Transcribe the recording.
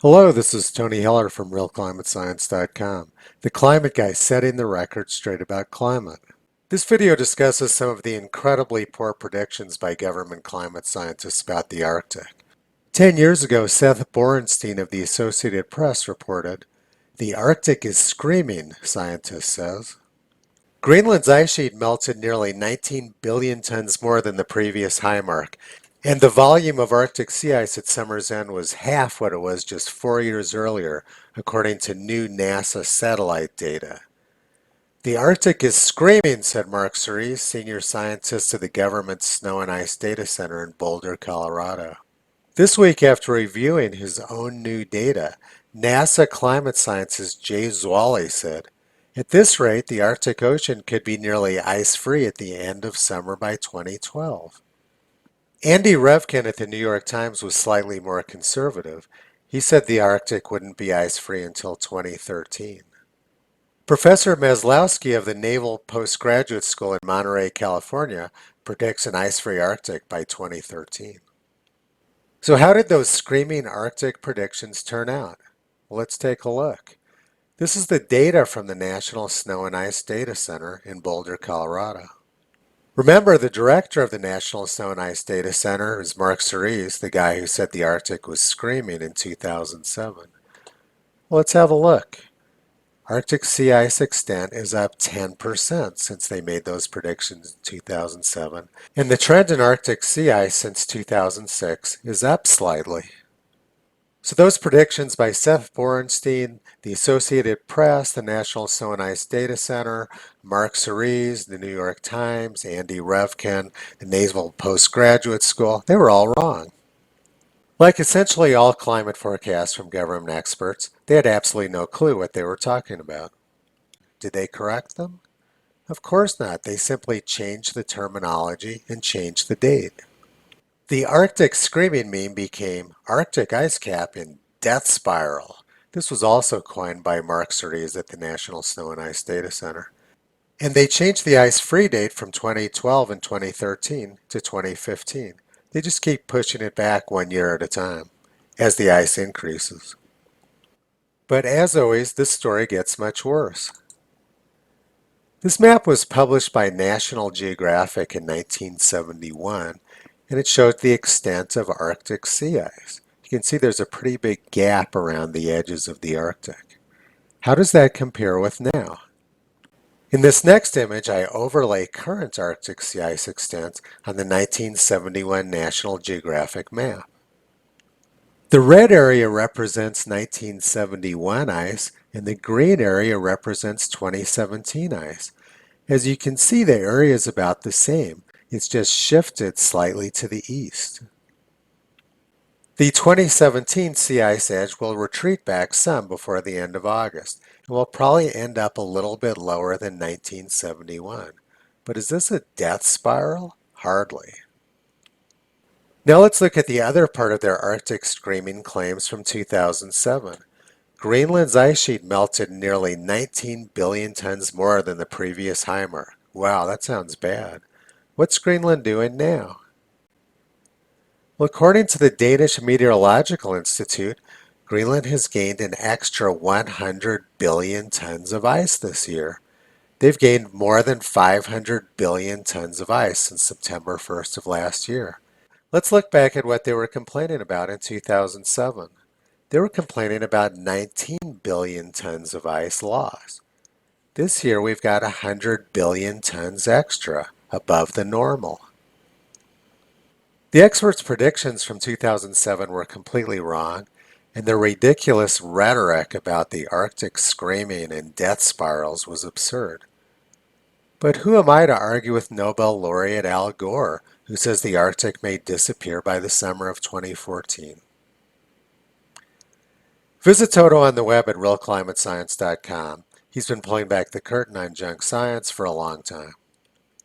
Hello, this is Tony Heller from RealClimateScience.com, the climate guy setting the record straight about climate. This video discusses some of the incredibly poor predictions by government climate scientists about the Arctic. 10 years ago, Seth Borenstein of the Associated Press reported, "The Arctic is screaming," scientist says. Greenland's ice sheet melted nearly 19 billion tons more than the previous high mark, and the volume of Arctic sea ice at summer's end was half what it was just 4 years earlier, according to new NASA satellite data. "The Arctic is screaming," said Mark Cerise, senior scientist at the government's Snow and Ice Data Center in Boulder, Colorado. This week, after reviewing his own new data, NASA climate scientist Jay Zwally said, "At this rate, the Arctic Ocean could be nearly ice-free at the end of summer by 2012. Andy Revkin at the New York Times was slightly more conservative. He said the Arctic wouldn't be ice-free until 2013. Professor Maslowski of the Naval Postgraduate School in Monterey, California, predicts an ice-free Arctic by 2013. So how did those screaming Arctic predictions turn out? Well, let's take a look. This is the data from the National Snow and Ice Data Center in Boulder, Colorado. Remember, the director of the National Snow and Ice Data Center is Mark Cerise, the guy who said the Arctic was screaming in 2007. Well, let's have a look. Arctic sea ice extent is up 10% since they made those predictions in 2007, and the trend in Arctic sea ice since 2006 is up slightly. So those predictions by Seth Borenstein, the Associated Press, the National Snow and Ice Data Center, Mark Cerise, the New York Times, Andy Revkin, the Naval Postgraduate School, they were all wrong. Like essentially all climate forecasts from government experts, they had absolutely no clue what they were talking about. Did they correct them? Of course not. They simply changed the terminology and changed the date. The Arctic screaming meme became Arctic ice cap in death spiral. This was also coined by Mark Cerise at the National Snow and Ice Data Center. And they changed the ice-free date from 2012 and 2013 to 2015. They just keep pushing it back 1 year at a time as the ice increases. But as always, this story gets much worse. This map was published by National Geographic in 1971, and it showed the extent of Arctic sea ice. You can see there's a pretty big gap around the edges of the Arctic. How does that compare with now? In this next image, I overlay current Arctic sea ice extent on the 1971 National Geographic map. The red area represents 1971 ice, and the green area represents 2017 ice. As you can see, the area is about the same. It's just shifted slightly to the east. The 2017 sea ice edge will retreat back some before the end of August, and will probably end up a little bit lower than 1971. But is this a death spiral? Hardly. Now let's look at the other part of their Arctic screaming claims from 2007. Greenland's ice sheet melted nearly 19 billion tons more than the previous high mark. Wow, that sounds bad. What's Greenland doing now? Well, according to the Danish Meteorological Institute, Greenland has gained an extra 100 billion tons of ice this year. They've gained more than 500 billion tons of ice since September 1st of last year. Let's look back at what they were complaining about in 2007. They were complaining about 19 billion tons of ice lost. This year we've got 100 billion tons extra, above the normal. The experts' predictions from 2007 were completely wrong, and their ridiculous rhetoric about the Arctic screaming and death spirals was absurd. But who am I to argue with Nobel laureate Al Gore, who says the Arctic may disappear by the summer of 2014? Visit Toto on the web at realclimatescience.com. He's been pulling back the curtain on junk science for a long time.